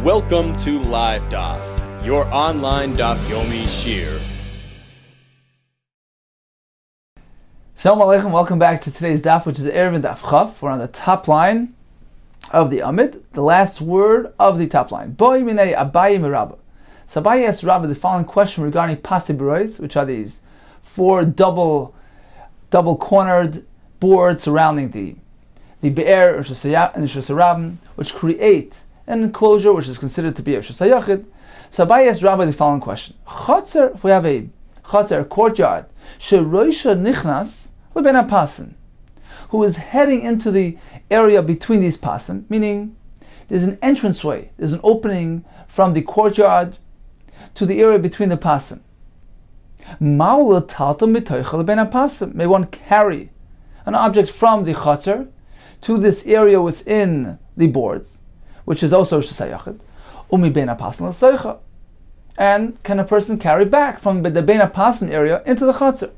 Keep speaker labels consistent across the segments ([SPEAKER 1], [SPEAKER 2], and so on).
[SPEAKER 1] Welcome to Live Daf, your online Daf Yomi Shir.
[SPEAKER 2] Shalom Aleichem, welcome back to today's Daf, which is Eruvin Daf Chaf. We're on the top line of the Amid, the last word of the top line. Boi minei Abaye mirabba. So Abaye asked Rabba the following question regarding Pasi Berois, which are these four double-cornered boards surrounding the Be'er and Shusarabim, which create an enclosure which is considered to be a Shusayachid. So Abaye asked Rabba the following question. Chatzer, if we have a Chatzer, a courtyard, Sheroisha Nichnas Leben HaPasim, who is heading into the area between these pasim, meaning there's an entranceway, there's an opening from the courtyard to the area between the pasim. May one carry an object from the Chatzer to this area within the boards, which is also Shesayachid, and can a person carry back from the Bein HaPasim area into the Chatzer?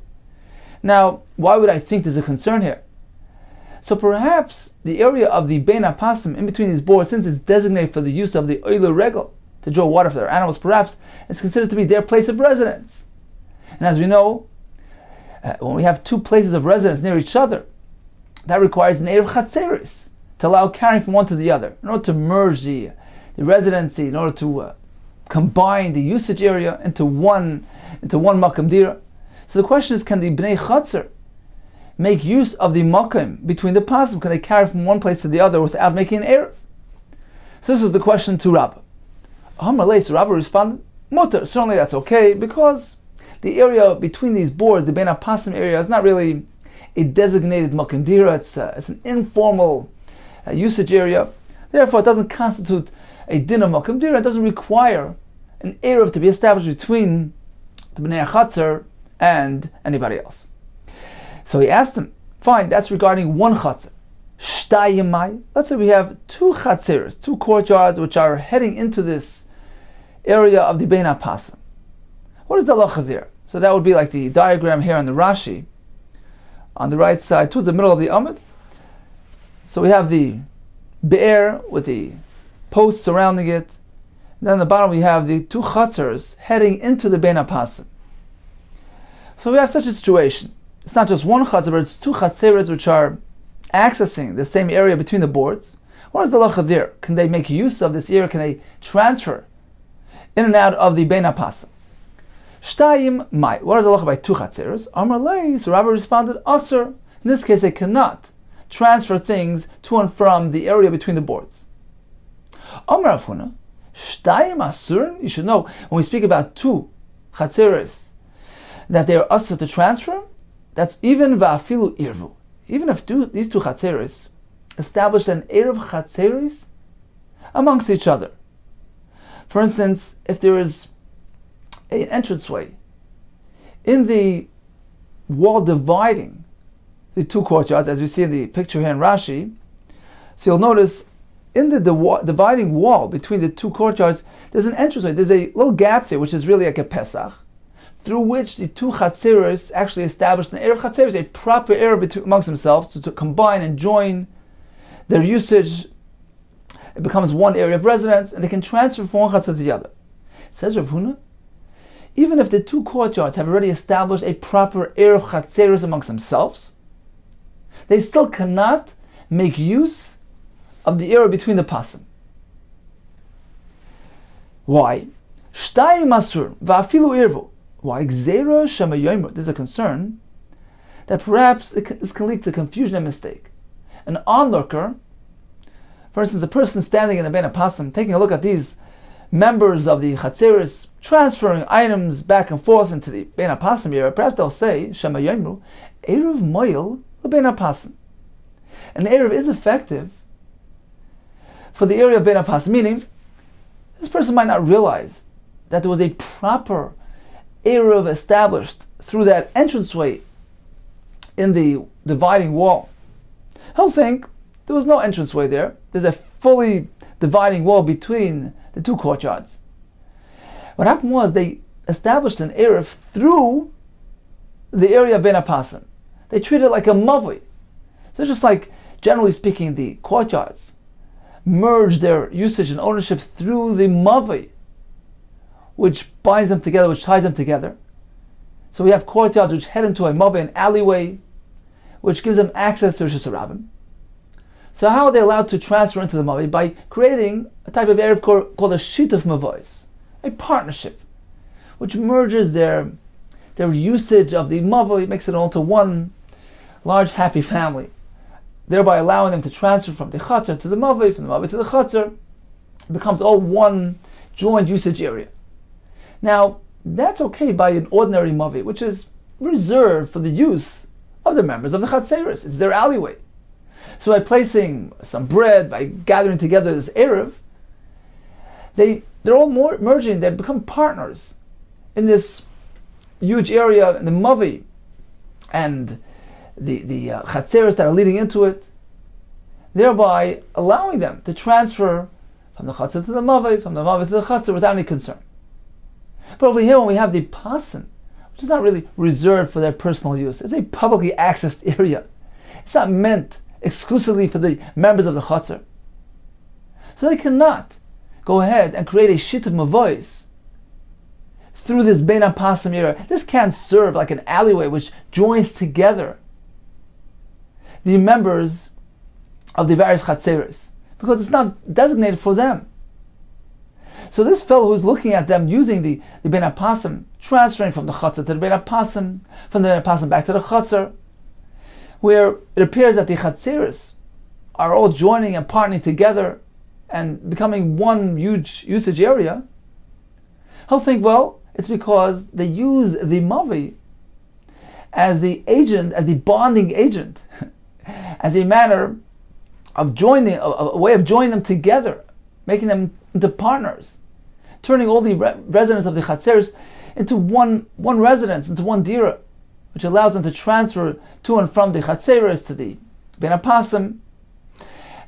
[SPEAKER 2] Now, why would I think there's a concern here? So perhaps the area of the Bein HaPasim in between these boards, since it's designated for the use of the Oile Regel, to draw water for their animals, perhaps it's considered to be their place of residence. And as we know, when we have two places of residence near each other, that requires an Erev Chatzeris to allow carrying from one to the other, in order to merge the residency, in order to combine the usage area into one Makam Dira. So the question is, can the Bnei Chatzer make use of the Makam between the Pasim? Can they carry from one place to the other without making an Erev? So this is the question to Rabbah. So Rabbah responded, Mutter, certainly that's okay, because the area between these boards, the Bein HaPasim area, is not really a designated Makam Dira. It's an informal usage area. Therefore, it doesn't constitute a din of Makam Dira. It doesn't require an Erev to be established between the Bnei Chatzer and anybody else. So he asked him, fine, that's regarding one Chatzer. Shtayimai, let's say we have two Chatzeres, two courtyards which are heading into this area of the Bein HaPasim. What is the halacha there? So that would be like the diagram here on the Rashi, on the right side, towards the middle of the Amud. So we have the Be'er with the posts surrounding it. And then on the bottom we have the two Chatzers heading into the Bein HaPasim. So we have such a situation. It's not just one Chatzer, but it's two Chatzeres which are accessing the same area between the boards. What is the halacha there? Can they make use of this area? Can they transfer in and out of the Bein HaPasim? Shtayim mai. What is the halacha by two Chatzeres? Amar lei. So Rabbi responded, Aser. In this case, they cannot transfer things to and from the area between the boards. Amar Afuna. Shtayim asur. You should know, when we speak about two Chatzeres, that they are aser to transfer, that's even va'afilu irvu. Even if these two Chatzeres established an Erev Chatzeris amongst each other. For instance, if there is an entranceway in the wall dividing the two courtyards, as we see in the picture here in Rashi, so you'll notice in the dividing wall between the two courtyards, there's an entranceway. There's a little gap there, which is really like a Pesach, through which the two Chatzeres actually established an Erev Chatzeris, a proper Erev amongst themselves, to combine and join their usage. It becomes one area of residence, and they can transfer from one Chatzer to the other. It says Rav Huna, even if the two courtyards have already established a proper Erev Chatzeris amongst themselves, they still cannot make use of the area between the pasim. Why? Shtayim asur va'afilu irvu. Why? Gzeira shema yomer. There's a concern that perhaps this can lead to confusion and mistake. An onlooker, for instance, a person standing in the Bein HaPasim, taking a look at these members of the Chatzeris transferring items back and forth into the Bein HaPasim area, perhaps they'll say, Shema Yomru, Erev Moil Bein HaPasim. An Erev is effective for the area of Bein HaPasim, meaning this person might not realize that there was a proper Erev established through that entranceway in the dividing wall. He'll think there was no entranceway there. There's a fully dividing wall between the two courtyards. What happened was they established an Erev through the area of Bein HaPasim. They treated it like a mavui. So just like, generally speaking, the courtyards merge their usage and ownership through the mavi, which binds them together, which ties them together. So we have courtyards which head into a mavi, an alleyway, which gives them access to Rishus Harabim. So how are they allowed to transfer into the mavi? By creating a type of erev called a shituf mavois, a partnership, which merges their usage of the mavi, makes it all into one large happy family, thereby allowing them to transfer from the chatzar to the mavi, from the mavi to the chatzar. It becomes all one joint usage area. Now, that's okay by an ordinary mavi, which is reserved for the use of the members of the chatzeres. It's their alleyway. So by placing some bread, by gathering together this erev, they're all merging, they become partners in this huge area, in the mavi, and the chatzeres that are leading into it, thereby allowing them to transfer from the chatzar to the mavi, from the mavi to the chatzar without any concern. But over here, when we have the pasan, which is not really reserved for their personal use, it's a publicly accessed area. It's not meant exclusively for the members of the chatzar. So they cannot go ahead and create a shituf mavois through this bein hapasim area. This can't serve like an alleyway which joins together the members of the various chatzeres, because it's not designated for them. So this fellow who's looking at them using the bein hapasim, transferring from the chatzar to the bein hapasim, from the bein hapasim back to the chatzar, where it appears that the chatzeres are all joining and partnering together and becoming one huge usage area, he'll think, well, it's because they use the mavi as the agent, as the bonding agent, as a manner of joining, a way of joining them together, making them into partners, turning all the residents of the chatzeres into one residence, into one dira, which allows them to transfer to and from the chatzeres to the bein hapasim.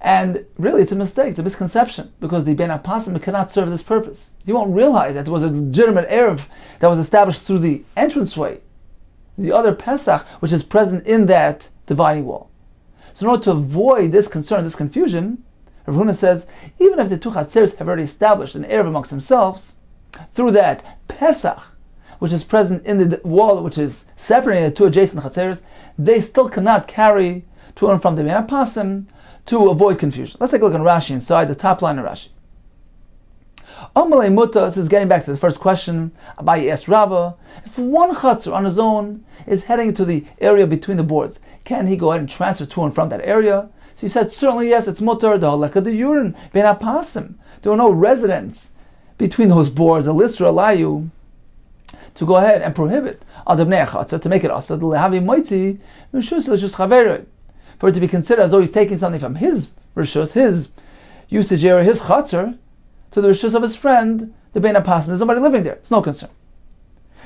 [SPEAKER 2] And really, it's a mistake, it's a misconception, because the bein hapasim cannot serve this purpose. You won't realize that there was a legitimate erev that was established through the entranceway, the other Pesach, which is present in that dividing wall. So in order to avoid this concern, this confusion, Rav Huna says, even if the two chatzeres have already established an erev amongst themselves, through that Pesach, which is present in the wall, which is separating the two adjacent chatzeres, they still cannot carry to and from the bein hapasim to avoid confusion. Let's take a look at Rashi inside, the top line of Rashi. Amalei Muta, this is getting back to the first question. Abaye asked Rabbah, if one chatzar on his own is heading to the area between the boards, can he go ahead and transfer to and from that area? So he said, certainly yes, it's mutar, the halakha the urine, bein hapasim. There were no residents between those boards, a listra alayu, to go ahead and prohibit adabnei chatzar, to make it asad, lehavi moiti, mishus l'shus chaveroi, for it to be considered as though he's taking something from his rishus, his usage area, his chatzar, to the rishus of his friend, the bein hapasim. There's nobody living there. It's no concern.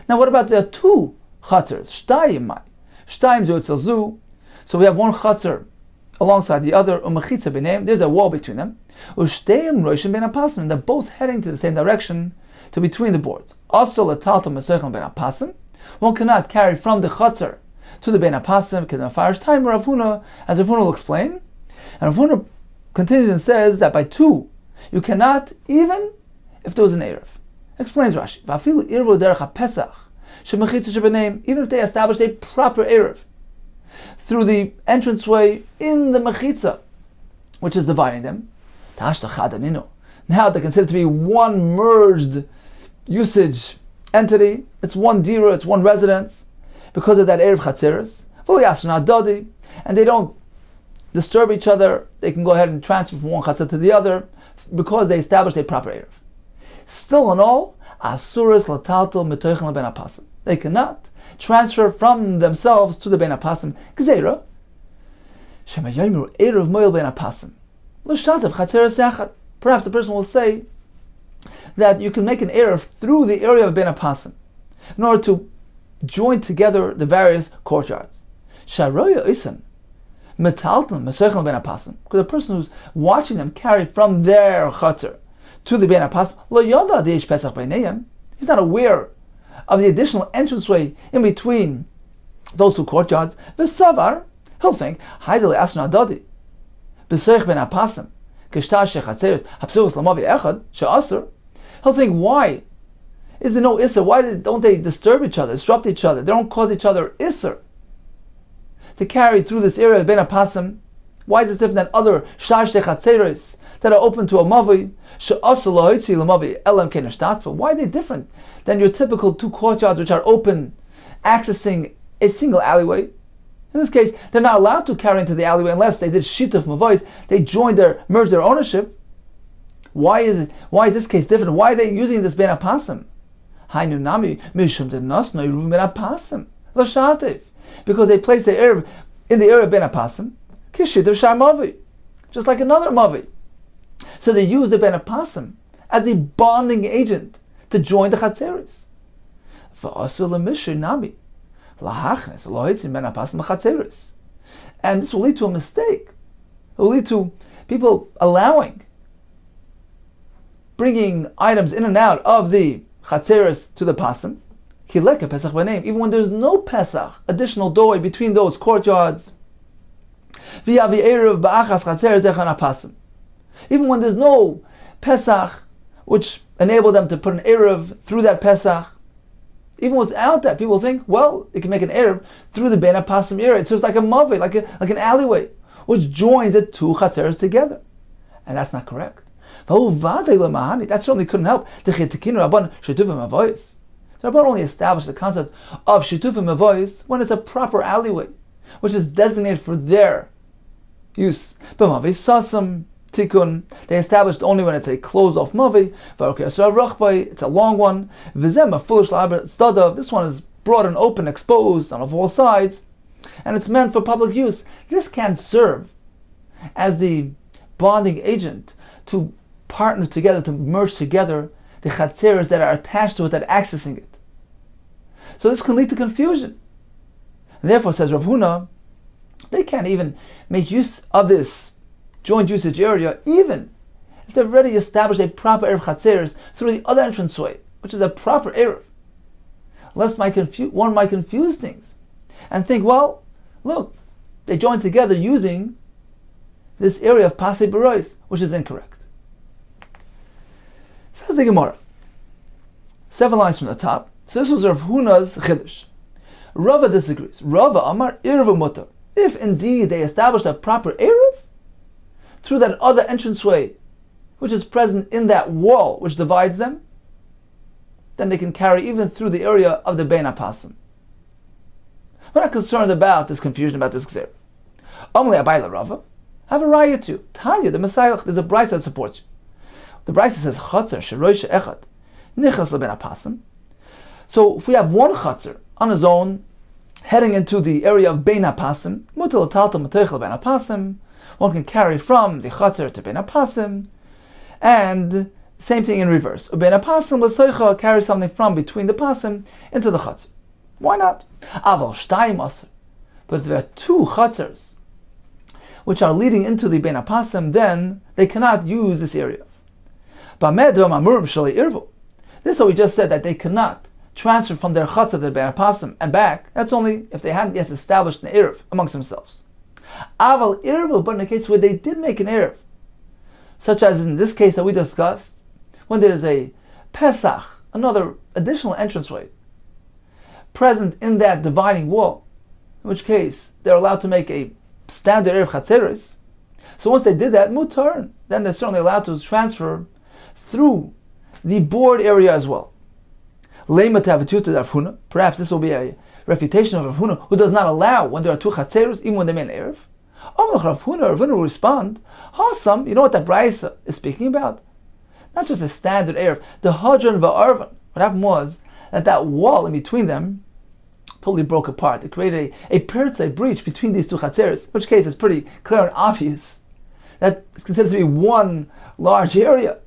[SPEAKER 2] Now, what about the two chatzars? Shtayim mai. Shtayim zu etzel zu. So we have one chatzar alongside the other. Umachitza b'neim. There's a wall between them. Ushtayim roishim bein hapasim. They're both heading to the same direction, to between the boards. Also, letalto meseichel bein hapasim. One cannot carry from the chatzar to the bein hapasim, because Mefarish time Rav Huna, as Rav Huna will explain. And Rav Huna continues and says that by two, you cannot, even if there was an erev. Explains Rashi. V'afilu irvu derech haPesach shemachitza shebeneim. Even if they established a proper erev through the entranceway in the mechitza, which is dividing them, now they're considered to be one merged usage entity. It's one dira, it's one residence, because of that erev chatzeres. And they don't disturb each other. They can go ahead and transfer from one chatzar to the other, because they established a proper erev. Still in all, asuras lataltal metoichel bein hapasim. They cannot transfer from themselves to the bein hapasim. Gzeira shemayomru erev moil bein hapasim l'shatav chatzeres yachad. Perhaps the person will say that you can make an erev through the area of bein hapasim in order to join together the various courtyards. Sharoya isan metalton meseichel bein hapasim, because the person who's watching them carry from their chatzar to the bein hapasim lo yada deish pesach beinayim. He's not aware of the additional entranceway in between those two courtyards. V'savar, he'll think haidele asna dadi b'seich bein hapasim He'll think, why is there no Isser? Why don't they disturb each other, disrupt each other? They don't cause each other Isser to carry through this area of Ben Apasim. Why is it different than other Shtash Chatzeros that are open to a Mavi? Why are they different than your typical two courtyards which are open, accessing a single alleyway? In this case, they're not allowed to carry into the alleyway unless they did Shituf Mavois, they merged their ownership. Why is this case different? Why are they using this Ben Apasim? Because they place the Erev in the area of Ben Apasim, just like another Mavi. So they use the Ben Apasim as the bonding agent to join the Chatzeris. And this will lead to a mistake. It will lead to people bringing items in and out of the Chatzeris to the Pasim. Even when there's no Pesach, additional doorway between those courtyards. Even when there's no Pesach, which enable them to put an Erev through that Pesach. Even without that, people think, well, they can make an Erev through the Ben Apasim area. So it's like a Mavi, like an alleyway, which joins the two Chatzeris together. And that's not correct. That certainly couldn't help. The Rabban only established the concept of Shitufim Mavois when it's a proper alleyway, which is designated for their use. But Mavi Sasam Tikkun, they established only when it's a closed-off Mavi. It's a long one. This one is broad and open, exposed on all sides, and it's meant for public use. This can serve as the bonding agent to partner together, to merge together the Chatzeris that are attached to it, that are accessing it. So this can lead to confusion. And therefore, says Rav Huna, they can't even make use of this joint usage area, even if they've already established a proper Erev Chatzeris through the other entranceway, which is a proper Erev. Lest one might confuse things and think, well, look, they joined together using this area of Pasei Berois, which is incorrect. Says the Gemara, 7 lines from the top. So this was Rav Huna's Chiddush. Rava disagrees. Rava Amar Erev Mutter. If indeed they established a proper Erev through that other entranceway, which is present in that wall which divides them, then they can carry even through the area of the Bein HaPasim. We're not concerned about this confusion, about this Gzer. Amli Abayla Rava, have a raya too. Tanya, the Messiah, there's a brayso that supports you. The brayso says, Chatzer sheroisha echad, nichas lebein hapasim. So if we have one Chatzer on his own, heading into the area of Bein HaPasim, mutal talta matoichel Bein HaPasim, one can carry from the Chatzer to Bein HaPasim, and same thing in reverse. Bein HaPasim l'soicha carries something from between the Pasim into the Chatzer. Why not? Aval shtayim aser. But if there are two Chatzers which are leading into the Bein HaPasim, then they cannot use this area. This is what we just said, that they cannot transfer from their Chatzer to the Bein HaPasim and back. That's only if they hadn't yet established an Erev amongst themselves. Aval Erev, but in a case where they did make an Erev, such as in this case that we discussed, when there is a Pesach, another additional entranceway, present in that dividing wall, in which case they're allowed to make a standard Erev Chatzeris. So once they did that, mutar, then they're certainly allowed to transfer through the board area as well. Perhaps this will be a refutation of Rav Huna, who does not allow when there are two Chatzeris, even when they make an Erev. Rav Huna will respond, Hasam, you know what that brayso is speaking about? Not just a standard Erev. The Hadran va'arvan. What happened was that wall in between them totally broke apart. It created a breach between these two Chatzeris, in which case it's pretty clear and obvious that it's considered to be one large area.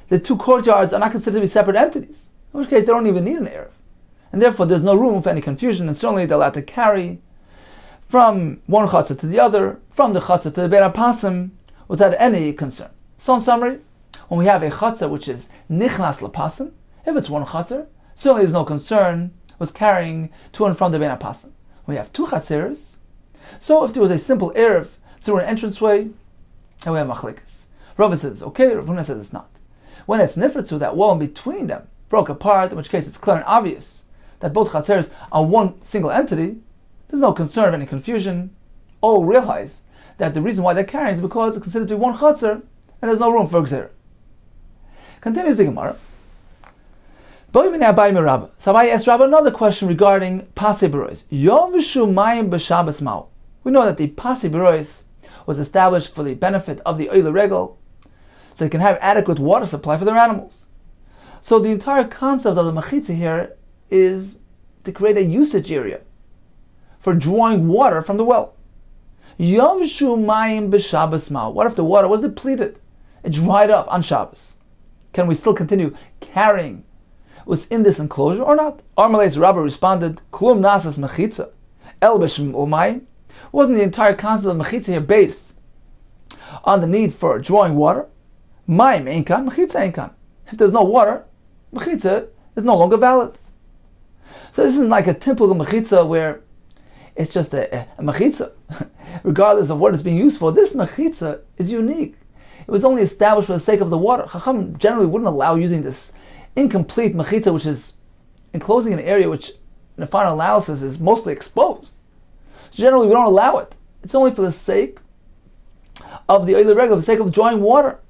[SPEAKER 2] The two courtyards are not considered to be separate entities, in which case they don't even need an Erev. And therefore there's no room for any confusion, and certainly they're allowed to carry from one Chatzah to the other, from the Chatzah to the Bein HaPasim, without any concern. So in summary, when we have a Chatzah which is Nichnas LaPasim, if it's one Chatzah, certainly there's no concern with carrying to and from the Bein HaPasim. We have two Chatzeres, so if there was a simple Erev through an entranceway, And we have machlekes. Rava says it's okay, Rav Huna says it's not. When it's nifritzu, that wall in between them broke apart, in which case it's clear and obvious that both chatzeres are one single entity, there's no concern of any confusion. All realize that the reason why they're carrying is because it's considered to be one chatzer, and there's no room for gzera. Continues the Gemara. So Abaye asked Rabba another question regarding Pasei Berois. Yom v'shu mayim b'Shabbos ma'u. We know that the Pasei Berois was established for the benefit of the Oile Regel, so they can have adequate water supply for their animals. So the entire concept of the Mechitza here is to create a usage area for drawing water from the well. Yom v'shu mayim b'Shabbos ma'u. What if the water was depleted? It dried up on Shabbos. Can we still continue carrying within this enclosure or not? Armale's Rabbi responded, Klum nasas mechitza, el b'shem u'mayim. Wasn't the entire concept of mechitza here based on the need for drawing water? Mayim einkan, mechitza einkan. If there's no water, mechitza is no longer valid. So this isn't like a typical mechitza where it's just a mechitza, regardless of what it's being used for. This mechitza is unique. It was only established for the sake of the water. Chacham generally wouldn't allow using this incomplete mechitza, which is enclosing an area which, in the final analysis, is mostly exposed. Generally, we don't allow it. It's only for the sake of the Oile Regel, for the sake of drawing water.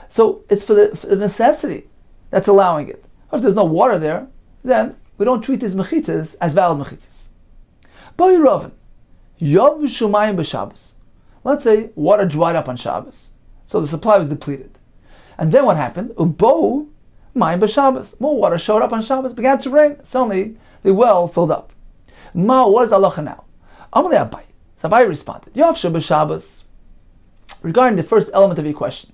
[SPEAKER 2] So it's for the necessity that's allowing it. If there's no water there, then we don't treat these mechitzas as valid mechitzas. Boy Rovin, Yov Shumayim b'Shabbos. Let's say water dried up on Shabbos, so the supply was depleted. And then what happened? Ubo Mayim b'Shabbos. More water showed up on Shabbos, began to rain. Suddenly, the well filled up. Ma, what is the halacha now? Amalei Abaye. So Abaye responded, Yovsha b'Shabbos. Regarding the first element of your question,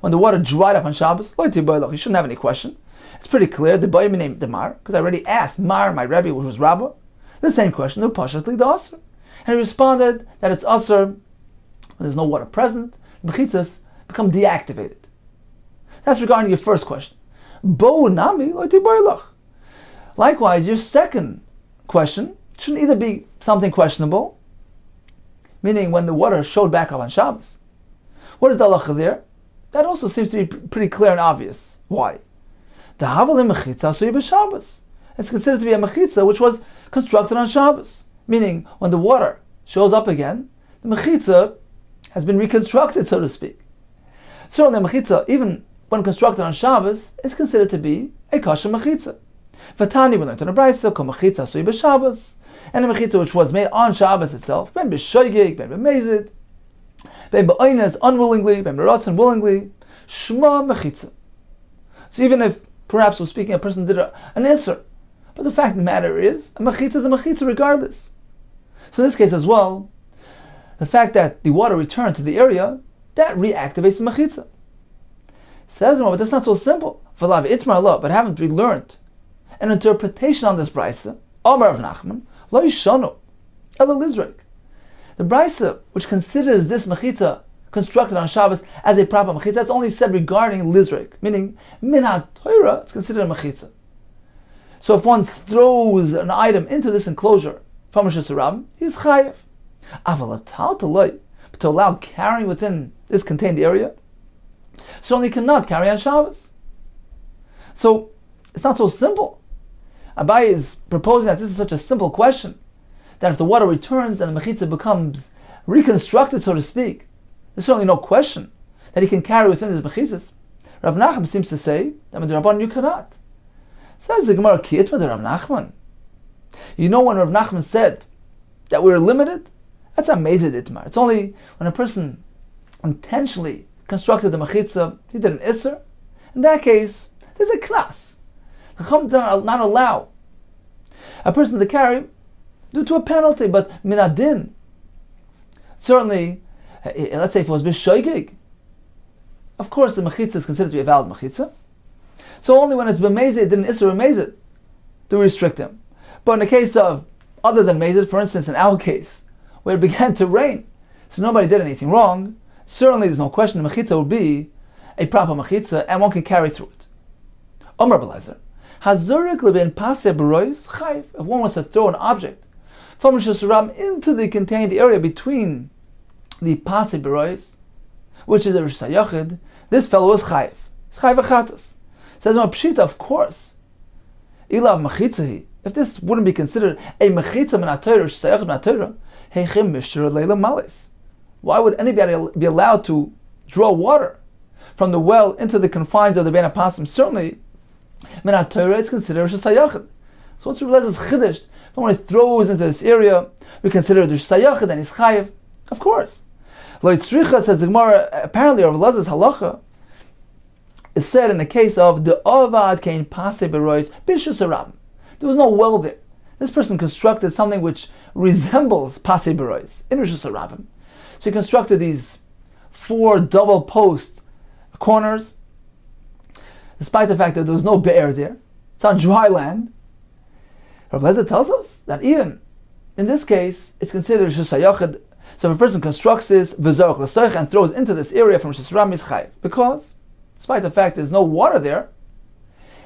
[SPEAKER 2] when the water dried up on Shabbos, you shouldn't have any question. It's pretty clear. The boy named the Mar, because I already asked Mar, my Rebbe, which was Rabbah, the same question. The pashatli the Asr, and he responded that it's Asr when there's no water present. The mechitzas become deactivated. That's regarding your first question. Likewise, your second question shouldn't either be something questionable, meaning when the water showed back up on Shabbos. What is the halacha there? That also seems to be pretty clear and obvious. Why? It's considered to be a mechitza which was constructed on Shabbos, meaning when the water shows up again, the mechitza has been reconstructed, so to speak. Certainly, a mechitza, even when constructed on Shabbos, is considered to be a kosher mechitza. Vatani, we learned in the Brayso, kol mechitza sui b'Shabbos, and a mechitza which was made on Shabbos itself, ben b'shoigig, ben b'mezid, ben b'oines unwillingly, ben b'rotzen willingly, shma mechitza. So even if perhaps we're speaking a person did an isser, but the fact of the matter is, a mechitza is a mechitza regardless. So in this case as well, the fact that the water returned to the area, that reactivates the mechitza. Says but that's not so simple. But haven't we learned an interpretation on this brisa? Amar of Nachman, lo yishanu, ela lizrek. The brisa, which considers this mechitza constructed on Shabbos as a proper mechitza, that's only said regarding lizrek, meaning min ha-Torah, it's considered a mechitza. So if one throws an item into this enclosure from Rosh Hashanah, he's chayiv. But to allow carrying within this contained area, certainly cannot carry on Shabbos. So it's not so simple. Abaye is proposing that this is such a simple question that if the water returns and the mechitza becomes reconstructed, so to speak, there's certainly no question that he can carry within his mechitzas. Rav Nachman seems to say that with the Rabban you cannot. Says the Gemara, Ki itma de Rav Nachman. You know when Rav Nachman said that we're limited? That's amazing itmar. It's only when a person intentionally constructed the mechitza, he did an isser. In that case, there's a knas. The Chacham does not allow a person to carry due to a penalty, but minadin. Certainly, let's say if it was b'shoigig, of course the mechitza is considered to be a valid mechitza. So only when it's b'mezid, it didn't isser b'mezid, do we restrict him. But in the case of other than mezid, for instance, in our case, where it began to rain, so nobody did anything wrong, certainly there's no question the mechitza would be a proper mechitza and one can carry through it. Omer Belezer, Hazurik leben pasei berois chayv. If one wants to throw an object from Rosh Hashanah into the contained area between the pasei berois, which is a Rosh Hashanah, this fellow is chayiv. It's chayiv achatas. Says no pshita, of course. Ilav machitzahi. If this wouldn't be considered a mechitza min haTorah, Rosh Hashanah min haTorah, heichim mishra leila malis. Why would anybody be allowed to draw water from the well into the confines of the Bein HaPasim? Certainly, min haTorah it's considered Rosh Hashanah. So once we realize it's chiddush, when it throws into this area, we consider it Rosh Hashanah and he's chayiv. Of course. Lo yitzricha, says the Gemara, apparently Rav Elazar's halacha is said in the case of the Avad Kain Pase Berois Bishus Arabim. There was no well there. This person constructed something which resembles Pase Berois in Rishus Arabim. So he constructed these 4 double post corners, despite the fact that there was no be'er there. It's on dry land. Rav Elazar tells us that even in this case, it's considered Rishus HaYachid. So if a person constructs this v'zorach l'soich and throws into this area from Rishus Ram Yischayev, because despite the fact there's no water there,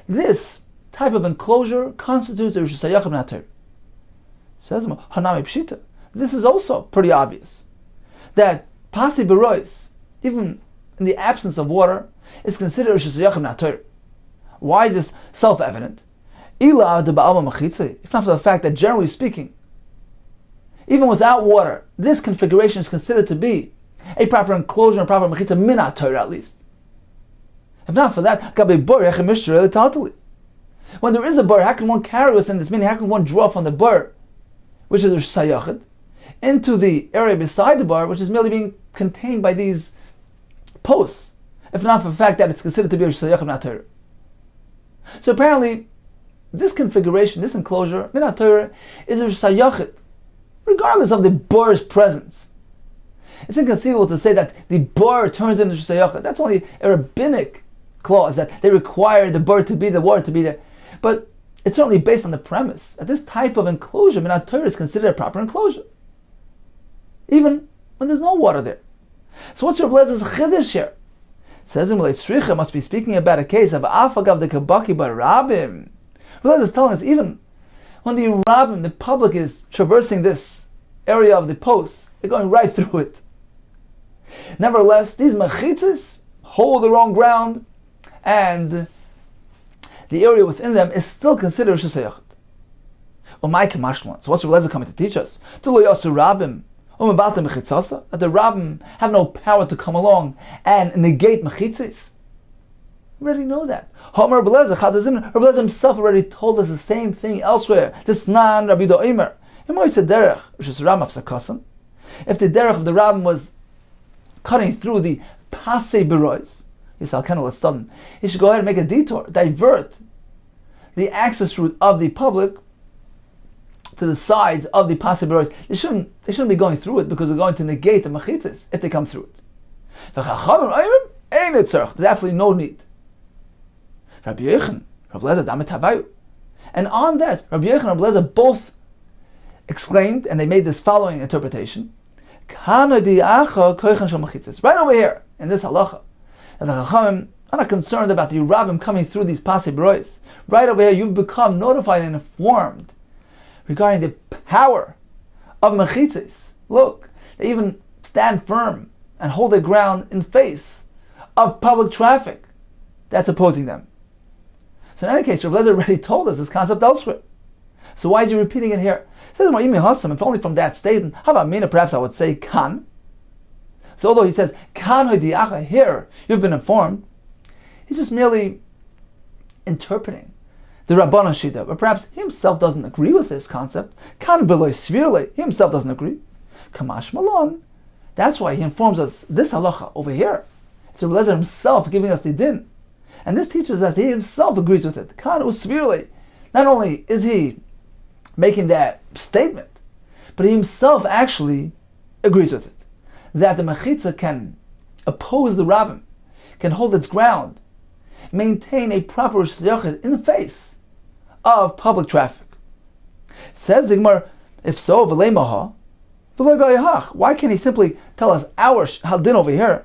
[SPEAKER 2] this type of enclosure constitutes a Rishus HaYachid min haTorah. Says Hanami Pshita. This is also pretty obvious that Pasi Berois, even in the absence of water, is considered Rishus HaYachid min haTorah. Why is this self-evident? Ila de ba'alma machitzi. If not for the fact that, generally speaking, even without water, this configuration is considered to be a proper enclosure, a proper mechitza min haTorah at least. If not for that, when there is a bur, how can one carry within this? Meaning, how can one draw from the bur, which is the sayachid, into the area beside the bur, which is merely being contained by these posts? If not for the fact that it's considered to be a sayachid min haTorah. So apparently, this configuration, this enclosure min haTorah, is a sayachid, regardless of the bur's presence. It's inconceivable to say that the bur turns into shayachah. That's only a rabbinic clause, that they require the bur to be, the water to be there. But it's certainly based on the premise that this type of enclosure, min haTorah, is considered a proper enclosure, even when there's no water there. So what's Rav Elazar's chiddush here? It says in Malay Tzricha must be speaking about a case of afagav the kabaki bar rabim. Rav Elazar is telling us even when the rabbim, the public, is traversing this area of the posts, they're going right through it. Nevertheless, these mechitzas hold their own ground, and the area within them is still considered Rishus HaYachid. So what's Rav Elazar coming to teach us? That the rabbim have no power to come along and negate mechitzas. We already know that. Rav Elazar himself already told us the same thing elsewhere. This nan Rabbi Doimer. If the derech of the rabbin was cutting through the Pasei Berois, he should go ahead and make a detour, divert the access route of the public to the sides of the Pasei Berois. They shouldn't be going through it because they're going to negate the mechitzas if they come through it. There's absolutely no need. Rabbi Yochanan, Rav Elazar damet havayu. And on that, Rabbi Yochanan and Rav Elazar both exclaimed, and they made this following interpretation: right over here in this halacha, that the Chachamim are not concerned about the rabbim coming through these Pasei Berois. Right over here, you've become notified and informed regarding the power of mechitzas. Look, they even stand firm and hold their ground in face of public traffic that's opposing them. So in any case, Rav Elazar already told us this concept elsewhere. So why is he repeating it here? He says, if only from that statement, perhaps I would say kan. So although he says kan hoidiacha, here you've been informed, he's just merely interpreting the Rabbanan Shita, but perhaps he himself doesn't agree with this concept. Kan v'lo svirle, he himself doesn't agree. Kamash malon. That's why he informs us this halacha over here. It's Rav Elazar himself giving us the din. And this teaches us he himself agrees with it. Kan usvirle. Not only is he making that statement, but he himself actually agrees with it. That the mechitza can oppose the rabbim, can hold its ground, maintain a proper shayachid in the face of public traffic. Says the Gemara, if so, v'lei maha, v'lei b'ayahach. Why can't he simply tell us our haldin over here,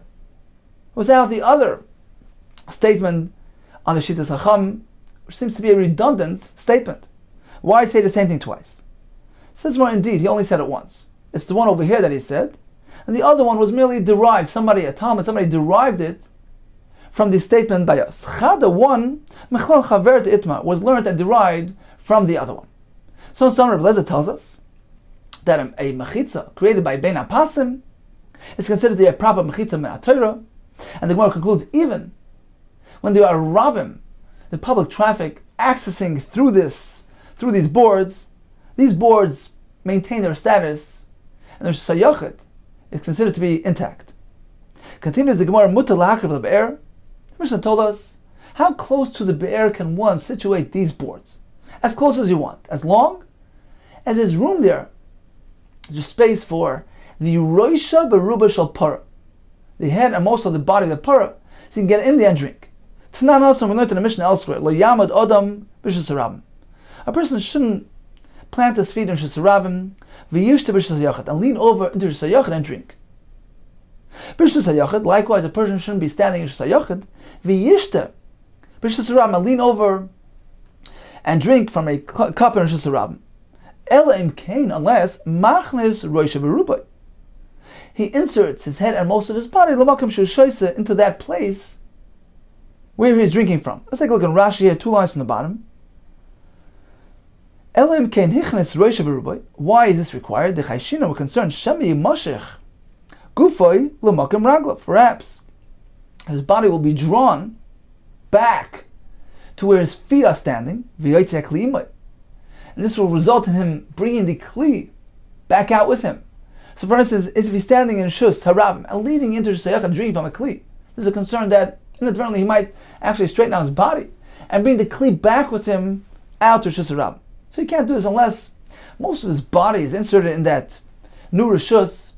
[SPEAKER 2] without the other statement on the Shittas Chacham, which seems to be a redundant statement? Why say the same thing twice? Says more, indeed, he only said it once. It's the one over here that he said, and the other one was merely derived. Somebody derived it from the statement Bayas. Chada one, Mechlal Chaver Itma, was learned and derived from the other one. So some Rebbe Lezer tells us that a mechitza created by Ben Apasim is considered to be a proper mechitza min HaTorah, and the Gemara concludes even when there are rabbim, the public traffic accessing through these boards maintain their status, and their sayachet is considered to be intact. Continues the Gemara Mutar L'Hakriv L'Be'er. The Mishnah told us, how close to the Be'er can one situate these boards? As close as you want, as long as there's room there, just space for the Roisha Beruba Shal Para, the head and most of the body of the para, so you can get in there and drink. Tanan also, we learned in the Mishnah elsewhere, Lo Yamad Odam B'Shus Harabim. A person shouldn't plant his feet in Shus Harabim, V'yishta B'Shus Hayachid, and lean over into Shus Hayachid and drink. B'Shus Hayachid, likewise, a person shouldn't be standing in Shus Hayachid, V'yishta B'Shus Harabim, and lean over and drink from a cup in Shus Harabim. Ela im kain, unless Machnes Roisha Berubai, he inserts his head and most of his body into that place where he's drinking from. Let's take a look at Rashi here, 2 lines from the bottom. Why is this required? We're concerned. Perhaps his body will be drawn back to where his feet are standing, and this will result in him bringing the kli back out with him. So for instance, if he's standing in Shus Harabim and leading into Shus Hayachid and drinking from a kli, there's a concern that inadvertently he might actually straighten out his body and bring the kli back with him out to Shus Harabim. So he can't do this unless most of his body is inserted in that new Rishus,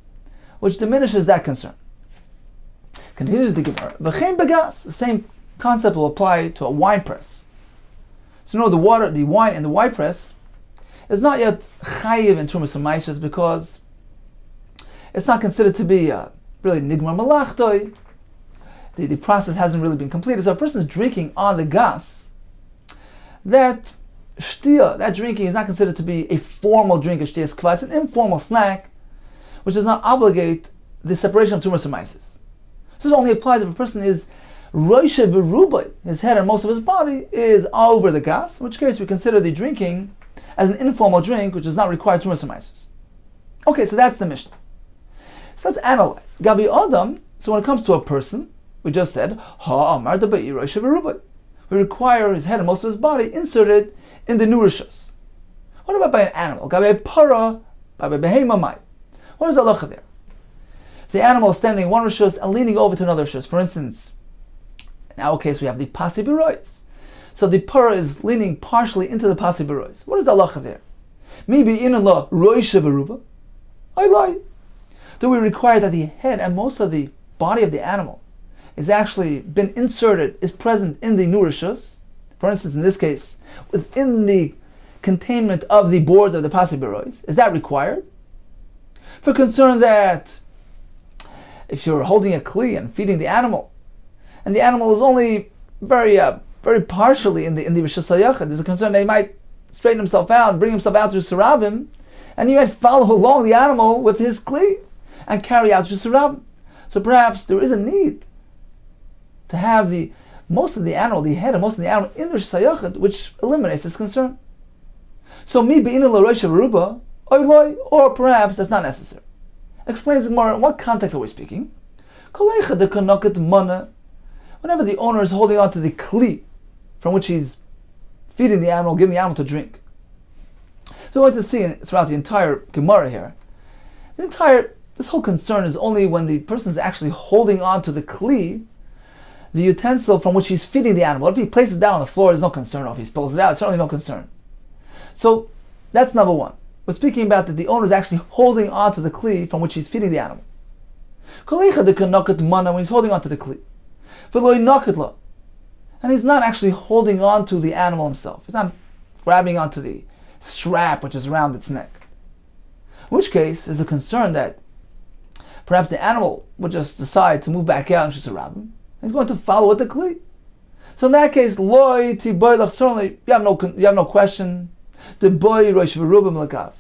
[SPEAKER 2] which diminishes that concern. Continues the Gemara. V'chein begas, the same concept will apply to a wine press. So the wine in the wine press is not yet chayiv in Trumas U'Maishes because it's not considered to be really nigmar malachtoi. The process hasn't really been completed. So a person is drinking on the gas, that shtia, that drinking is not considered to be a formal drink of shtias kva. It's an informal snack, which does not obligate the separation of Trumas U'Maishes. This only applies if a person is roishe v'rubai, his head and most of his body is over the gas, in which case we consider the drinking as an informal drink, which does not require Trumas U'Maishes. Okay, so that's the Mishnah. So let's analyze. Gabi Adam, so when it comes to a person, we just said, Ha'amar dabai roishe v'rubai. We require his head and most of his body inserted in the new rishus. What about by an animal? Gabi para, by behema mai. What is the halacha there? If the animal is standing in one rishus and leaning over to another rishus, for instance, in our case we have the pasi b'rois. So the para is leaning partially into the pasi b'rois. What is the halacha there? Maybe in Allah roishe v'ruba. I lie. Do we require that the head and most of the body of the animal is actually been inserted, is present in the new rishus? For instance, in this case, within the containment of the boards of the pasi b'rois. Is that required? For concern that if you're holding a kli and feeding the animal, and the animal is only very partially in the rishus hayachid, there's a concern that he might straighten himself out, bring himself out to Surabim, and you might follow along the animal with his kli and carry out Shus Harabim. So perhaps there is a need to have most of the animal, the head and most of the animal in the Shus Hayachid, which eliminates this concern. So mi be'ina l'roisha v'ruba, or perhaps that's not necessary. Explains the Gemara, in what context are we speaking? Whenever the owner is holding on to the kli from which he's feeding the animal, giving the animal to drink. So we're going to see throughout the entire Gemara here, this whole concern is only when the person is actually holding on to the kli, the utensil from which he's feeding the animal. If he places it down on the floor, there's no concern. Or if he spills it out, it's certainly no concern. So that's number one. We're speaking about that the owner is actually holding on to the kli from which he's feeding the animal. When he's holding on to the kli. And he's not actually holding on to the animal himself. He's not grabbing onto the strap which is around its neck. In which case, there's a concern that perhaps the animal would just decide to move back out in Shus Harabim. He's going to follow with the kli. So in that case, certainly you have no question. The boy roish v'rubim lekav.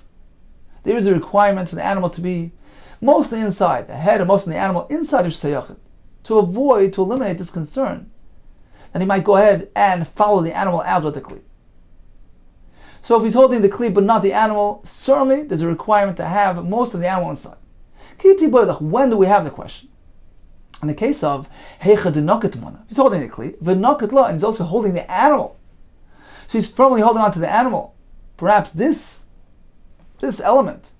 [SPEAKER 2] There is a requirement for the animal to be mostly inside, the head and most of the animal inside Rosh Hashanah, to eliminate this concern, then he might go ahead and follow the animal out with the kli. So if he's holding the kli but not the animal, certainly there's a requirement to have most of the animal inside. When do we have the question? In the case of Heicha de Noketmana, he's holding the kli, and he's also holding the animal. So he's firmly holding on to the animal. Perhaps this element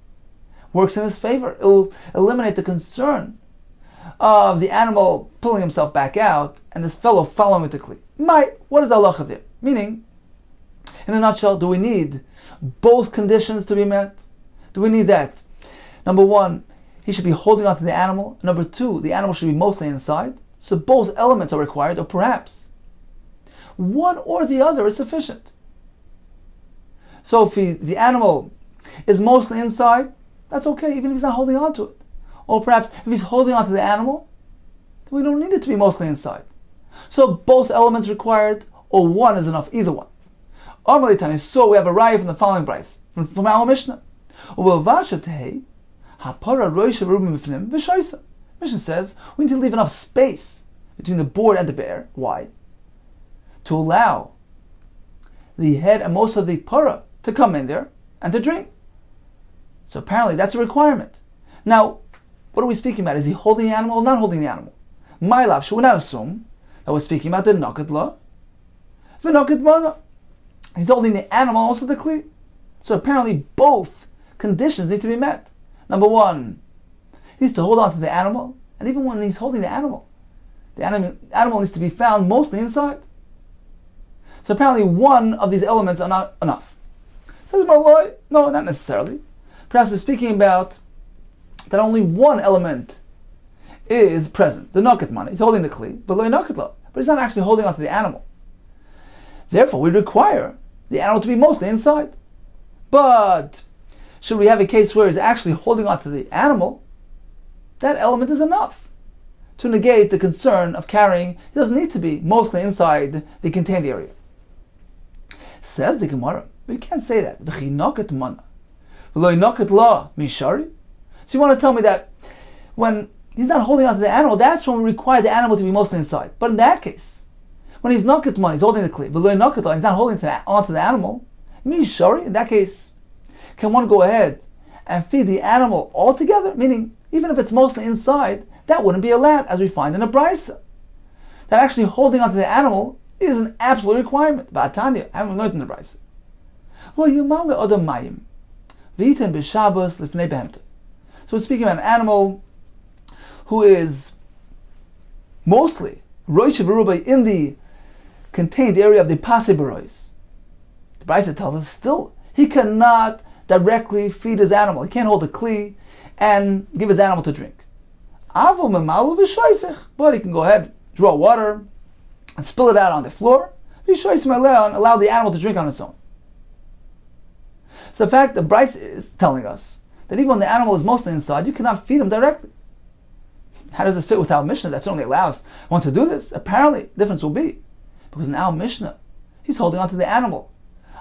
[SPEAKER 2] works in his favor. It will eliminate the concern of the animal pulling himself back out and this fellow following with the kli. What is the halacha there? Meaning, in a nutshell, do we need both conditions to be met? Do we need that? Number one, he should be holding on to the animal. Number two, the animal should be mostly inside. So both elements are required, or perhaps one or the other is sufficient. So if the animal is mostly inside, that's okay, even if he's not holding on to it. Or perhaps if he's holding on to the animal, then we don't need it to be mostly inside. So both elements required, or one is enough, either one. So we have a raya from the following brayse, from our Mishnah. Mishnah says we need to leave enough space between the board and the bear. Why? To allow the head and most of the para to come in there and to drink. So apparently that's a requirement. Now, what are we speaking about? Is he holding the animal or not holding the animal? My love, should we not assume that we're speaking about the nakat la, the nakat mana? He's holding the animal, also the kli. So apparently both conditions need to be met. Number one, he needs to hold on to the animal, and even when he's holding the animal needs to be found mostly inside. So apparently one of these elements are not enough. Says Marloi, no, not necessarily. Perhaps we're speaking about that only one element is present, the nakat mana. He's holding the kli, but he's not actually holding on to the animal. Therefore, we require the animal to be mostly inside. But should we have a case where he's actually holding on to the animal, that element is enough to negate the concern of carrying. He doesn't need to be mostly inside the contained area. Says the Gemara, but you can't say that. So you want to tell me that when he's not holding on to the animal, that's when we require the animal to be mostly inside. But in that case, when he's nakat man, he's holding the kli, but he's not holding onto the animal, in that case, can one go ahead and feed the animal altogether? Meaning, even if it's mostly inside, that wouldn't be allowed, as we find in a brisa. That actually holding onto the animal is an absolute requirement. Ba'atanya, haven't we learned in the brisa? So we're speaking about an animal who is mostly roish v'rubai in the contained area of the pasibarois. The brisa tells us still he cannot directly feed his animal. He can't hold a kli and give his animal to drink. But he can go ahead, draw water, and spill it out on the floor, and allow the animal to drink on its own. So the fact that Bryce is telling us that even when the animal is mostly inside, you cannot feed him directly. How does this fit with our Mishnah that certainly allows one to do this? Apparently, the difference will be because in our Mishnah, he's holding on to the animal,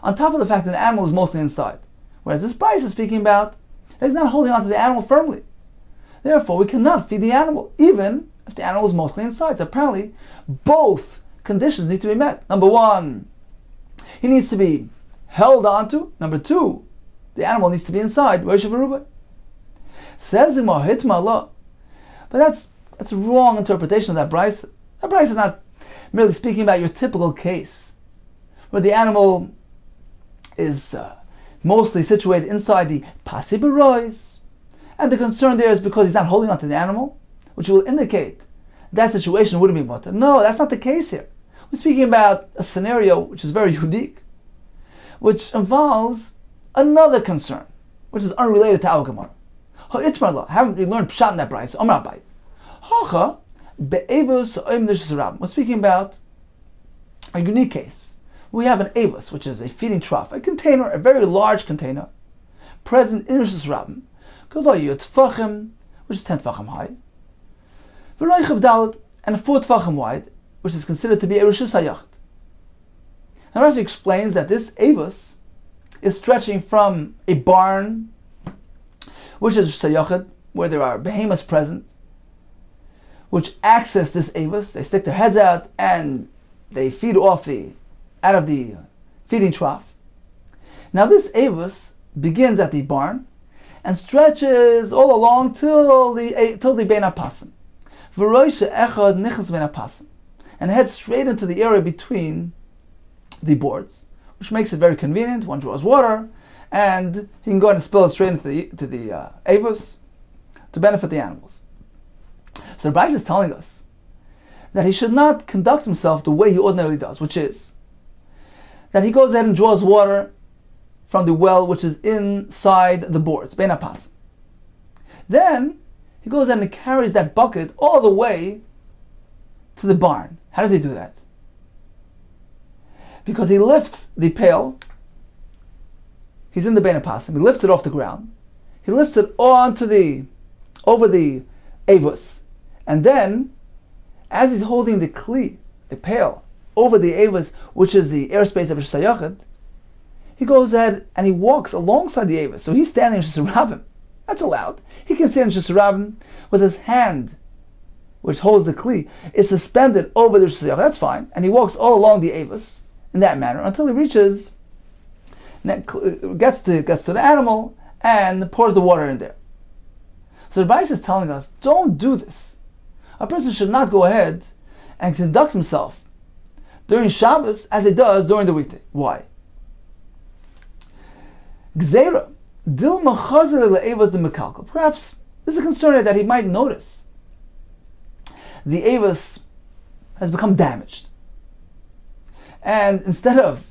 [SPEAKER 2] on top of the fact that the animal is mostly inside. Whereas this Bryce is speaking about that he's not holding on to the animal firmly. Therefore, we cannot feed the animal, even if the animal is mostly inside. So apparently, both conditions need to be met. Number one, he needs to be held onto. Number two, the animal needs to be inside. Says the but that's a wrong interpretation of that Bryce. That Bryce is not merely speaking about your typical case, where the animal is mostly situated inside the pasibarois, and the concern there is because he's not holding on to the animal, which will indicate that situation wouldn't be mutter. No, that's not the case here. We're speaking about a scenario which is very unique, which involves another concern, which is unrelated to our Gemara. Haven't we learned pshat in that Bryce? We're speaking about a unique case. We have an avos, which is a feeding trough, a container, a very large container, present in Rishus Rabbim, which is 10 tfachim high, and 4 tfachim wide, which is considered to be a Rishus Hayachid. Now Rashi explains that this avos is stretching from a barn, which is Rishus Hayachid, where there are behemoths present, which access this avus. They stick their heads out and they feed out of the feeding trough. Now this avus begins at the barn and stretches all along till the bein hapasim. V'roisha echad nichnas bein hapasim, and heads straight into the area between the boards, which makes it very convenient. One draws water, and he can go ahead and spill it straight into the avus to benefit the animals. So the Brayso is telling us that he should not conduct himself the way he ordinarily does, which is that he goes ahead and draws water from the well which is inside the boards, bein hapasim. Then he goes ahead and carries that bucket all the way to the barn. How does he do that? Because he lifts the pail. He's in the bein hapasim. He lifts it off the ground. He lifts it over the avus, and then, as he's holding the kli, the pail, over the avus, which is the airspace of Rosh Hashanah, he goes ahead and he walks alongside the avus. So he's standing in Rosh Hashanah. That's allowed. He can stand in Rosh Hashanah with his hand, which holds the kli, is suspended over the Rosh Hashanah. That's fine. And he walks all along the avus in that manner until he reaches, gets to the animal and pours the water in there. So the Brayso is telling us, don't do this. A person should not go ahead and conduct himself during Shabbos as he does during the weekday. Why? Gzeira, dil machazer le'evas de mekalkel. Perhaps there's a concern that he might notice the avus has become damaged, and instead of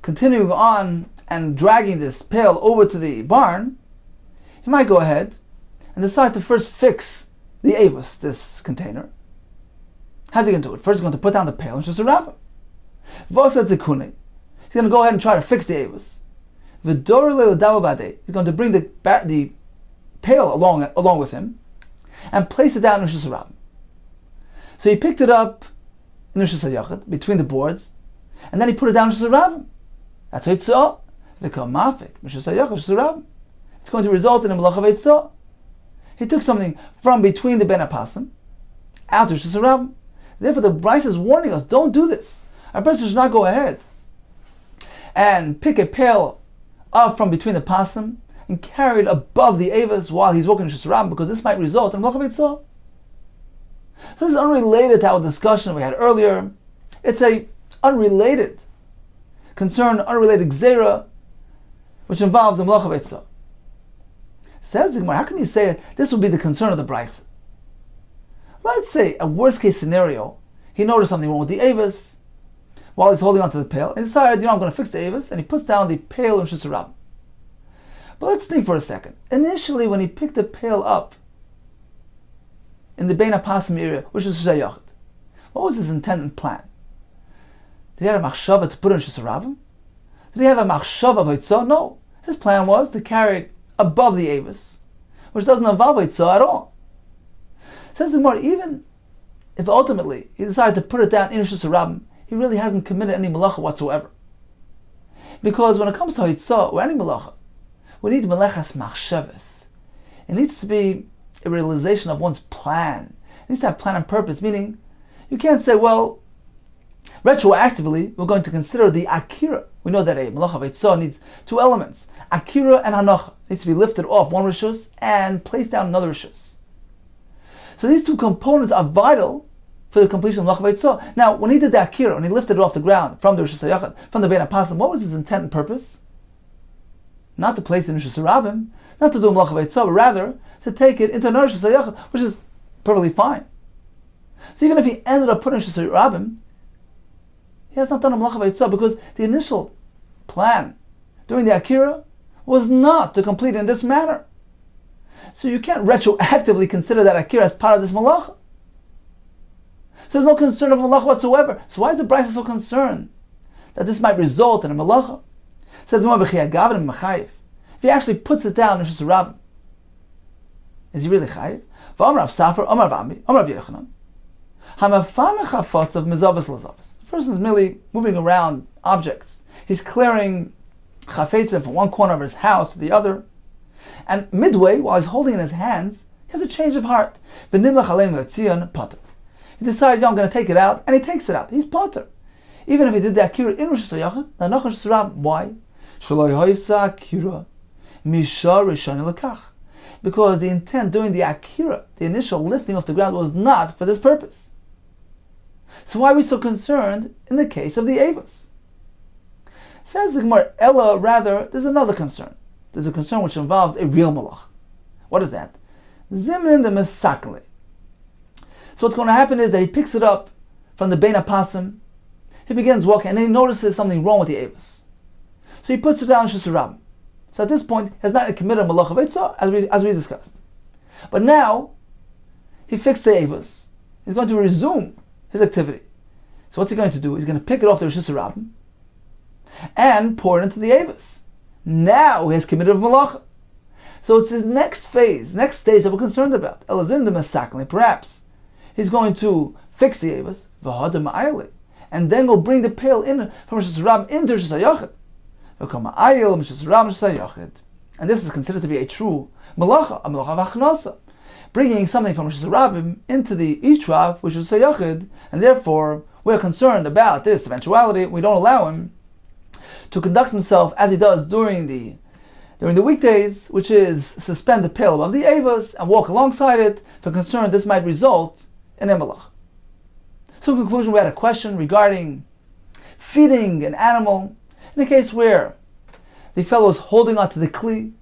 [SPEAKER 2] continuing on and dragging this pail over to the barn, he might go ahead and decide to first fix the avus, this container. How's he going to do it? First, he's going to put down the pail and just wrap it. He's going to go ahead and try to fix the avus. He's going to bring the pail along with him and place it down in Rosh Hashanah. So he picked it up in Rosh Hashanah between the boards, and then he put it down in Rosh Hashanah. That's what it saw. It's going to result in a malacha veitzah. He took something from between the bein hapasim out to Rosh Hashanah. Therefore, the Brayso is warning us: don't do this. A person should not go ahead and pick a pail up from between the pasim and carry it above the avos while he's walking to Rosh Hashanah, because this might result in malacha veitzah. So this is unrelated to our discussion we had earlier. It's a unrelated concern, unrelated gzeira, which involves the malacha veitzah. Says the Gemara, how can you say this would be the concern of the Brayso? Let's say a worst case scenario, he noticed something wrong with the avos while he's holding onto the pail, and decided, I'm going to fix the avos, and he puts down the pail in Rosh Hashanah. But let's think for a second. Initially, when he picked the pail up in the bein hapasim area, which is Rosh Hashanah, what was his intent and plan? Did he have a machshava to put it in Rosh Hashanah? Did he have a machshava of veitzah? No. His plan was to carry it above the avos, which doesn't involve veitzah at all. Says the Gemara, even if ultimately he decided to put it down in Rosh Hashanah, he really hasn't committed any malacha whatsoever. Because when it comes to veitzah or any malacha, we need melechas machshavas. It needs to be a realization of one's plan. It needs to have plan and purpose, meaning you can't say, well, retroactively, we're going to consider the akira. We know that a malacha veitzah needs two elements, akira and hanacha. It needs to be lifted off one rishus and placed down another rishus. So these two components are vital for the completion of malacha veitzah. Now, when he did the akira, when he lifted it off the ground from the Rosh Hashanah, from the bein hapasim, what was his intent and purpose? Not to place it in Rosh Hashanah, not to do malacha veitzah, but rather to take it into Rosh Hashanah, which is perfectly fine. So even if he ended up putting Rosh Hashanah, he has not done a malacha veitzah, because the initial plan during the akira was not to complete it in this manner. So you can't retroactively consider that akira as part of this malacha. So there's no concern of malacha whatsoever. So why is the Brayso so concerned that this might result in a malacha? It says if he actually puts it down in Rosh Hashanah, is he really chayiv? The person is merely moving around objects. He's clearing chafetzim from one corner of his house to the other. And midway, while he's holding it in his hands, he has a change of heart. He decided, I'm going to take it out, and he takes it out. He's potter. Even if he did the akira in Rosh Hashanah, why? Because the intent during the akira, the initial lifting off the ground, was not for this purpose. So why are we so concerned in the case of the Avos? Says the Gemara, Ella, rather, there's another concern. There's a concern which involves a real malach. What is that? Zimnin the Mesakle. So what's going to happen is that he picks it up from the Bein HaPasim, he begins walking, and then he notices something wrong with the Avos. So he puts it down in Shusarab. So at this point, he has not committed a malach of Eitzah, as we discussed. But now, he fixed the Avos. He's going to resume his activity. So what's he going to do? He's going to pick it off the Rosh Hashanah and pour it into the Avos. Now he has committed a malacha. So it's his next phase, next stage that we're concerned about. Elazim de Mesakli. Perhaps he's going to fix the Avos, v'hadam ma'ayli, and then go bring the pail in from Rosh Hashanah into Rosh Hashanah. And this is considered to be a true malacha, a malacha of achnasa, bringing something from Rosh Hashanah into the Ishrav, which is Sayachid, and therefore we're concerned about this eventuality. We don't allow him to conduct himself as he does during the weekdays, which is suspend the pail above the Avos and walk alongside it, for concern this might result in a malach. So in conclusion, we had a question regarding feeding an animal in a case where the fellow is holding onto the kli,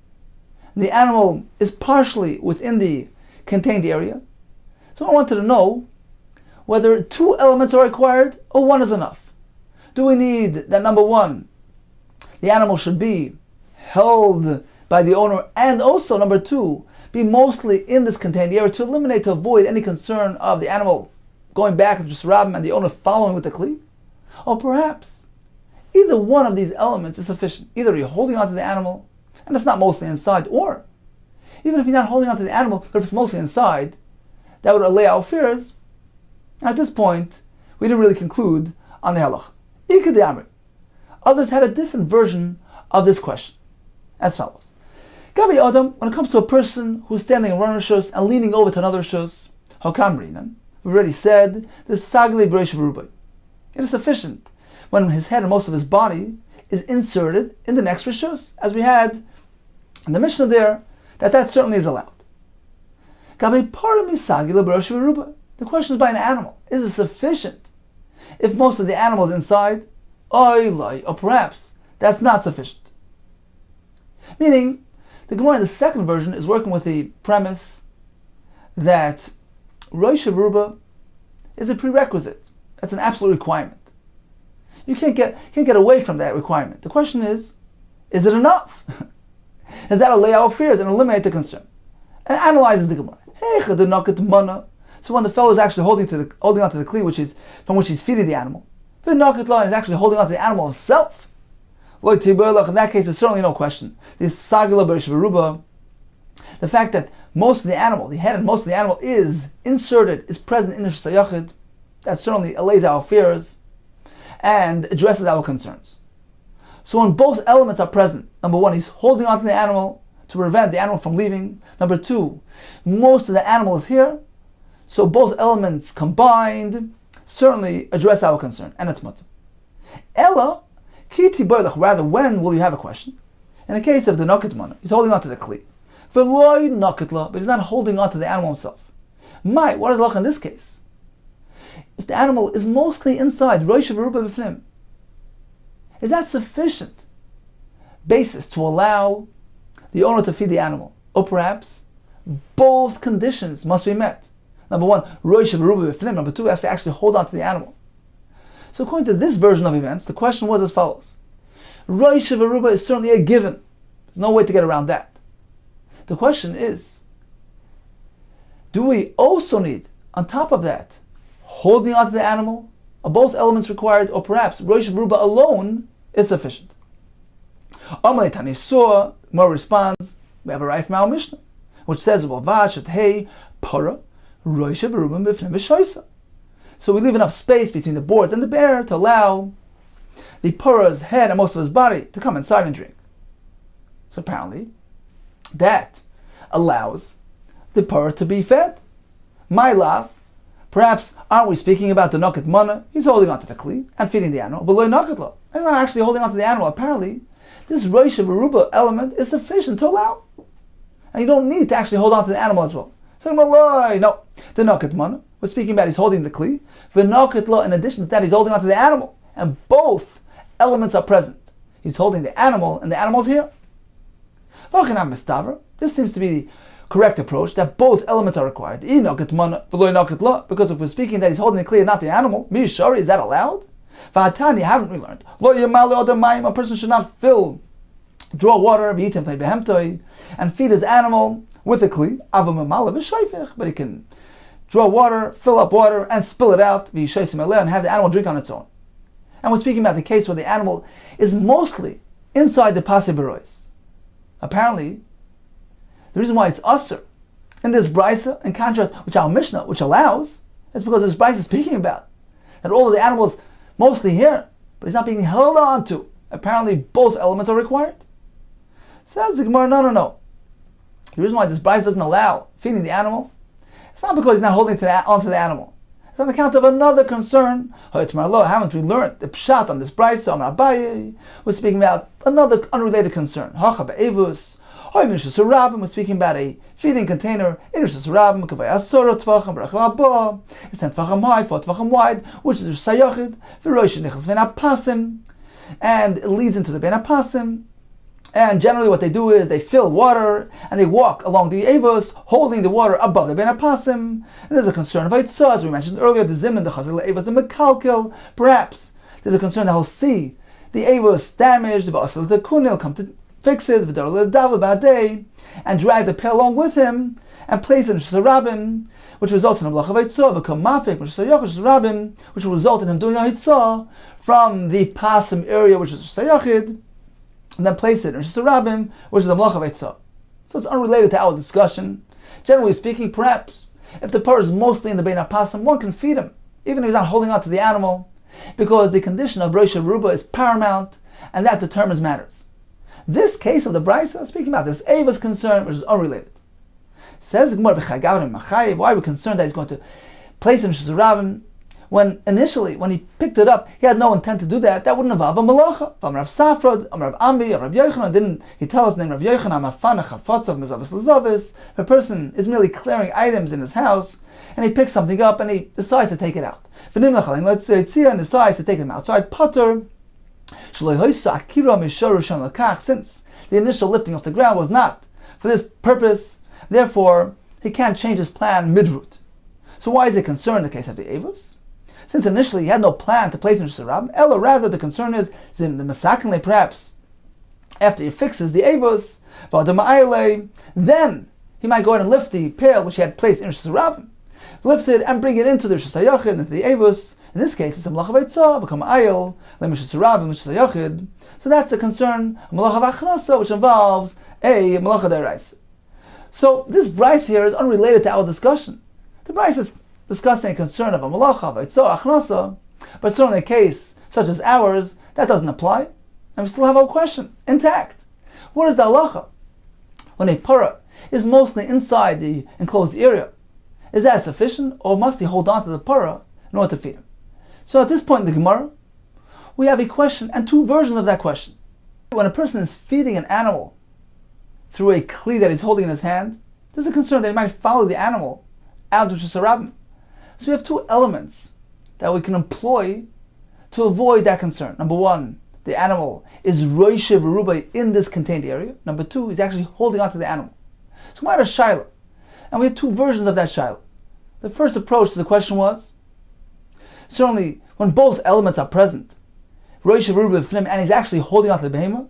[SPEAKER 2] the animal is partially within the contained area. So I wanted to know whether 2 elements are required or 1 is enough. Do we need that number 1, the animal should be held by the owner, and also number 2, be mostly in this contained area to avoid any concern of the animal going back and just robbing and the owner following with the kli? Or perhaps either one of these elements is sufficient. Either you're holding onto the animal and it's not mostly inside, or even if you're not holding onto the animal, but if it's mostly inside, that would allay our fears. And at this point, we didn't really conclude on the halach. Ikad Amri. Others had a different version of this question, as follows. Gabi Adam, when it comes to a person who's standing in one rishus and leaning over to another rishus, Hakam Rinan, we've already said, the Sagli B'Reish V'Rubai. It is sufficient when his head and most of his body is inserted in the next rishus, as we had in the Mishnah there, that certainly is allowed. The question is by an animal. Is it sufficient if most of the animal is inside? Or perhaps that's not sufficient. Meaning, the Gemara in the second version is working with the premise that Rosh Hashanah is a prerequisite. That's an absolute requirement. You can't get away from that requirement. The question is it enough? Does that allay our fears and eliminate the concern? And analyzes the Gemara. So when the fellow is actually holding onto the kli, from which he's feeding the animal, the nakatla is actually holding onto the animal himself. In that case, there's certainly no question. The fact that most of the animal, the head and most of the animal is inserted, is present in the shayachid, that certainly allays our fears and addresses our concerns. So when both elements are present, number 1, he's holding onto the animal to prevent the animal from leaving. Number 2, most of the animal is here. So both elements combined certainly address our concern, and it's mutter. Ella, kiti boilach, rather, when will you have a question? In the case of the nakatmana, he's holding onto the kli. V'loy nakatla, but he's not holding onto the animal himself. What is the halacha in this case? If the animal is mostly inside, Rosh Hashanah b'fnim, is that sufficient basis to allow the owner to feed the animal? Or perhaps both conditions must be met. Number 1, Rosh Hashanah b'fnim. Number 2, has to actually hold on to the animal. So according to this version of events, the question was as follows. Rosh Hashanah is certainly a given. There's no way to get around that. The question is, do we also need, on top of that, holding onto the animal? Are both elements required? Or perhaps Rosh Hashanah alone is sufficient? Amalei Tanisua, Gemara responds, we have a Raif Mao Mishnah, which says, hey, para, Rosh Hashanah b'fnim v'shoisa. So we leave enough space between the boards and the bear to allow the para's head and most of his body to come inside and drink. So apparently, that allows the parah to be fed. My love, perhaps aren't we speaking about the noket mana? He's holding onto the kli and feeding the animal, but lo noket lo. And not actually holding onto the animal. Apparently, this rosh v'ruba element is sufficient to allow, and you don't need to actually hold onto the animal as well. So no, the noket mana. We're speaking about he's holding the kli. The noket lo. In addition to that, he's holding onto the animal, and both elements are present. He's holding the animal, and the animal's here. This seems to be the correct approach, that both elements are required. Because if we're speaking that he's holding the kli and not the animal, mishari, is that allowed? Haven't we learned? A person should not draw water, and feed his animal with a kli, but he can draw water, fill up water, and spill it out, and have the animal drink on its own. And we're speaking about the case where the animal is mostly inside the pasei berois. Apparently, the reason why it's usher in this brisa, in contrast, which our Mishnah, which allows, is because this brisa is speaking about that all of the animals mostly here, but he's not being held on to. Apparently, both elements are required. Says the Gemara, no. The reason why this brisa doesn't allow feeding the animal, it's not because he's not holding onto the animal. It's on account of another concern. Haven't we learned the pshat on this brisa? On Abaye, we're speaking about another unrelated concern. Hacha be'evus. We're speaking about a feeding container. It's 10 tvachim high, 4 tvachim wide, which is sayachid, and it leads into the ben apasim. And generally what they do is they fill water and they walk along the avos, holding the water above the ben apasim. And there's a concern of Eitzah, as we mentioned earlier, the zimn, the chazal avos, the mekalkel. Perhaps there's a concern that he'll see the avos damaged, the kunil come to fix it, and drag the pail along with him and place it in Shesarabim, which results in a Mlacha Veitzah, which will result in him doing a Hitzah from the Pasim area, which is Sayachid, and then place it in Shesarabim, which is a Mlacha Veitzah. So it's unrelated to our discussion. Generally speaking, perhaps if the parah is mostly in the Bein HaPasim, one can feed him, even if he's not holding on to the animal, because the condition of Rosh Ruba is paramount, and that determines matters. This case of the brisa, speaking about this Ava's concern, which is unrelated. Says Gemara, why are we concerned that he's going to place it in Shesarabim when initially, when he picked it up, he had no intent to do that? That wouldn't involve a malacha. Rav Safra, Rav Ambi, Rav Yochanan, didn't he tell us the name Rav Yochanan, Mafana, Chafatzav, Mezavis, Lazavis? If a person is merely clearing items in his house, and he picks something up and he decides to take it out. Let's say it's here and decides to take them outside, Potter. Since the initial lifting off the ground was not for this purpose, therefore he can't change his plan mid-route. So why is it concerned in the case of the Avos? Since initially he had no plan to place in Shesarabim, Ella, rather the concern is the Masakinle, perhaps after he fixes the Avos, then he might go ahead and lift the pail which he had placed in Shesarabim, lift it and bring it into the Shesayachid, into the Avos. In this case, it's a Mlacha Veitzah, become Ayel, Lemishasarabim, Shesayachid. So that's the concern, a Mlacha Vachnasa, which involves a Mlacha Derais. So this brisa here is unrelated to our discussion. The brisa is discussing a concern of a Mlacha Veitzah, Achnasa, but certainly in a case such as ours, that doesn't apply, and we still have our question intact. What is the halacha when a parah is mostly inside the enclosed area? Is that sufficient, or must he hold on to the parah in order to feed him? So at this point in the Gemara, we have a question and two versions of that question. When a person is feeding an animal through a kli that he's holding in his hand, there's a concern that he might follow the animal out to Shesarabim. So we have two elements that we can employ to avoid that concern. Number one, the animal is roishe v'rubai in this contained area. Number two, he's actually holding on to the animal. So we had a shaila, and we had two versions of that shaila. The first approach to the question was, certainly when both elements are present, roishe v'rubai flim, and he's actually holding on to the behemoth,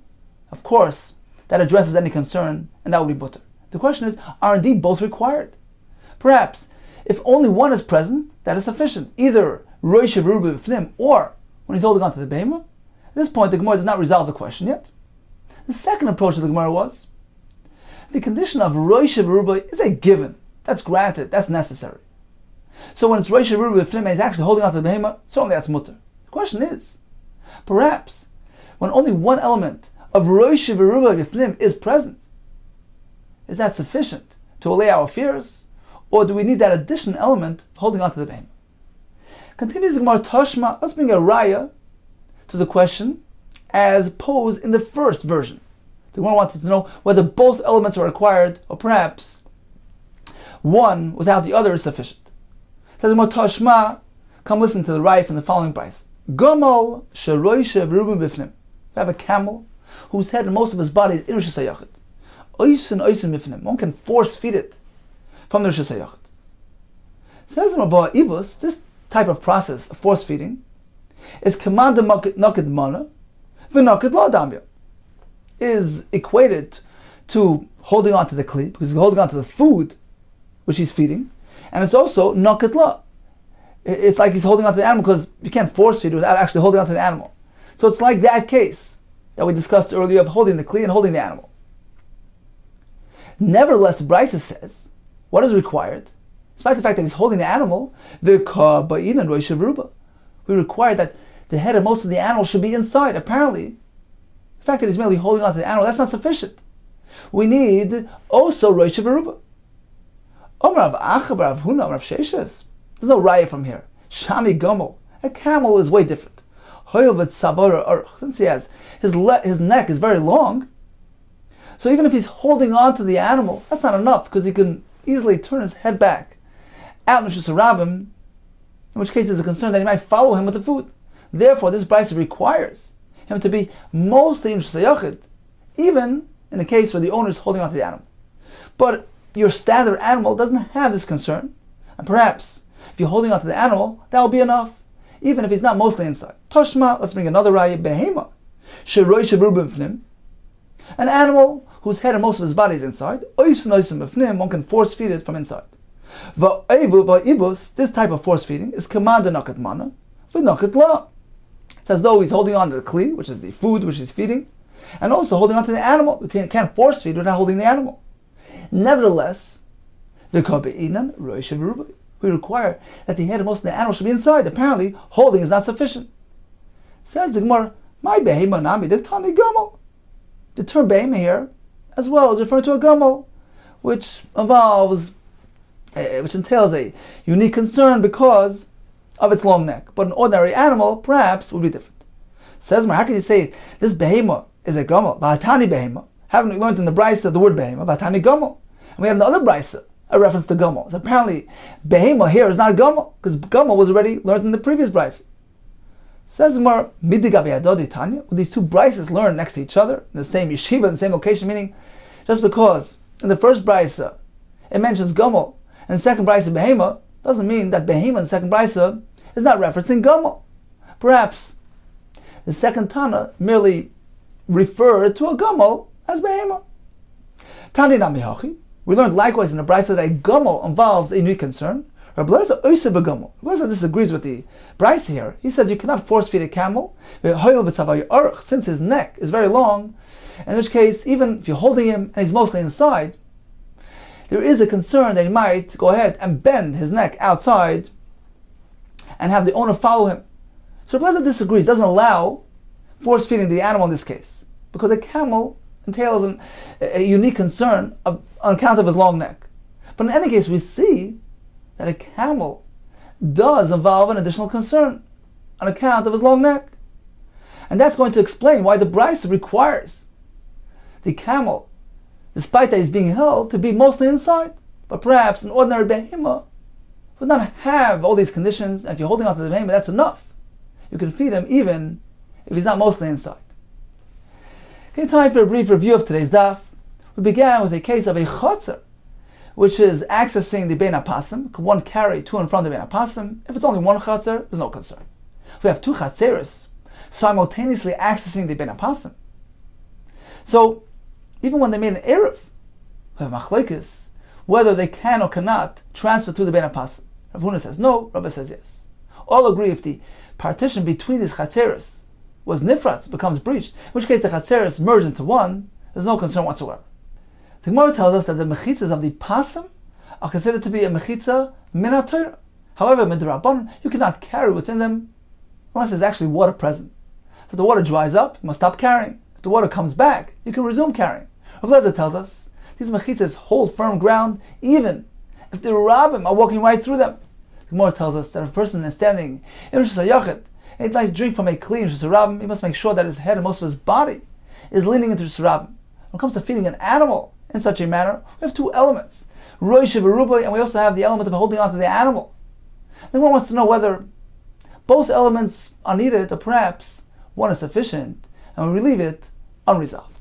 [SPEAKER 2] of course, that addresses any concern, and that would be butter. The question is, are indeed both required? Perhaps, if only one is present, that is sufficient. Either roishe v'rubai flim, or when he's holding on to the behemoth. At this point, the Gemara did not resolve the question yet. The second approach of the Gemara was, the condition of roishe v'rubai is a given. That's granted, that's necessary. So when it's roishe v'rubai flim and he's actually holding on to the behemoth, certainly that's mutter. The question is, perhaps, when only one element of roishe v'rubai flim is present, Is that sufficient to allay our fears? Or do we need that additional element holding on to the behemoth? Continues the Gemara Tashma. Let's bring a raya to the question as posed in the first version. The Gemara wanted to know whether both elements are required, or perhaps one without the other is sufficient. Says the Gemara Tashma, come listen to the raya from the following price. Gamal sheroisha v'rubim bifnim. If I have a camel whose head and most of his body is in Rosh Hashanah, oisin bifnim. One can force feed it from the Rosh Hashanah. Says the Gemara Ibus, this type of process of force feeding is commanded naked mana v'naked la damya, is equated to holding on to the kli, because he's holding on to the food which he's feeding, and it's also naked la. It's like he's holding on to the animal, because you can't force feed without actually holding on to the animal. So it's like that case that we discussed earlier of holding the kli and holding the animal. Nevertheless, Brisa says, what is required? Despite the fact that he's holding the animal, we require that the head and most of the animal should be inside. Apparently, the fact that he's merely holding on to the animal, that's not sufficient. We need also Rosh Veruba. There's no raya from here. Shani Gomel. A camel is way different. Since he has his neck is very long, so even if he's holding on to the animal, that's not enough, because he can easily turn his head back out in Shusarabim, in which case there's a concern that he might follow him with the food. Therefore, this brisa requires him to be mostly in Shusayachid, even in a case where the owner is holding on to the animal. But your standard animal doesn't have this concern, and perhaps if you're holding on to the animal, that will be enough, even if he's not mostly inside. Toshma, let's bring another raya, behema. An animal whose head and most of his body is inside, one can force feed it from inside. This type of force feeding is commanded nakat mana, nakat la. It's as though he's holding on to the kli, which is the food which he's feeding, and also holding on to the animal. You can't force feed without holding the animal. Nevertheless, we require that the head and most of the animal should be inside. Apparently, holding is not sufficient. Says the Gemara, my behema nami diktani gamal. The term behema here, as well, is referring to a gamal, which entails a unique concern because of its long neck. But an ordinary animal, perhaps, would be different. Says Mar, how can you say this behema is a gamal? V'hatani behema. Haven't we learned in the brisa the word behema? V'hatani gamal. And we have in the other brisa a reference to gamal. So apparently, behema here is not gamal, because gamal was already learned in the previous brisa. Says Mar, midigav Tanya. With these two brises learned next to each other in the same yeshiva, in the same location, meaning just because in the first brisa it mentions gamal and the second brisa behema, doesn't mean that behema in the second brisa is not referencing gamal. Perhaps the second Tana merely referred to a gamal as behema. Tani namihachi. We learned likewise in the brisa that a gamal involves a unique concern. Rabbi Lezer disagrees with the brisa here. He says you cannot force feed a camel since his neck is very long, in which case even if you're holding him and he's mostly inside, there is a concern that he might go ahead and bend his neck outside and have the owner follow him. So Rabbi Lezer disagrees, doesn't allow force feeding the animal in this case, because a camel entails a unique concern on account of his long neck. But in any case, we see that a camel does involve an additional concern on account of his long neck. And that's going to explain why the brisa requires the camel, despite that he's being held, to be mostly inside. But perhaps an ordinary behema would not have all these conditions, and if you're holding on to the behema, that's enough. You can feed him even if he's not mostly inside. Okay, time for a brief review of today's daf. We began with a case of a chotzer, which is accessing the bein hapasim. Can one carry to and from the bein hapasim? If it's only one chotzer, there's no concern. If we have two chatzeres simultaneously accessing the bein hapasim, so even when they made an eruv, we have machlekes whether they can or cannot transfer through the bein hapasim. Rav Huna says no, Rabbi says yes. All agree if the partition between these chatzeres was nifrat, becomes breached, in which case the chatzeres merge into one, there's no concern whatsoever. The Gemara tells us that the mechitzas of the pasim are considered to be a mechitza min haTorah. However, midrabanan, you cannot carry within them unless there's actually water present. If the water dries up, you must stop carrying. If the water comes back, you can resume carrying. Rav Lezer tells us these mechitzas hold firm ground even if the rabbim are walking right through them. The Gemara tells us that if a person is standing in Rosh Hashanah and he'd like to drink from a clean Rosh Hashanah, he must make sure that his head and most of his body is leaning into Rosh Hashanah. When it comes to feeding an animal in such a manner, we have two elements, Rosh Hashanah, and we also have the element of holding on to the animal. The Gemara wants to know whether both elements are needed or perhaps one is sufficient, and we leave it unresolved.